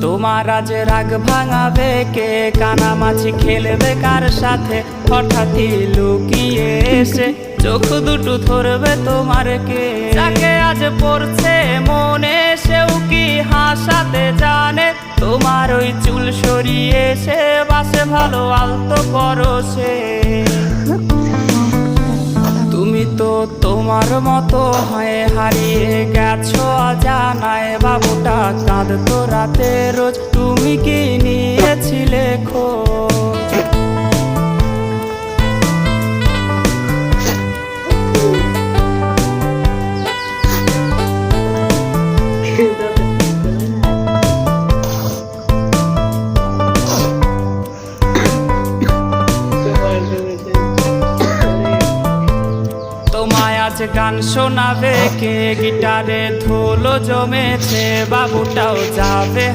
তোমার আজ রাগ ভাঙাবে কে? কানামাছি খেলবে কার সাথে? হঠাৎই লুকিয়ে এসে চোখ দুটো ধরবে তোমার কে? যাকে আজ পড়ছে মনে সেও কি হাসাতে জানে? তোমার ওই চুল সরিয়ে সে বাসে ভালো আলতো পরশে। তুমি তো তোমার মতো হয়ে হারিয়ে গেছো অজানায়। বাবুটা কাঁদতো রাতে রোজ, তুমি কি নিয়েছিলে খোঁজ? তোমায় আজ গান শোনাবে কে? গিটারে ধুলো জমেছে, বাবুটাও যাবে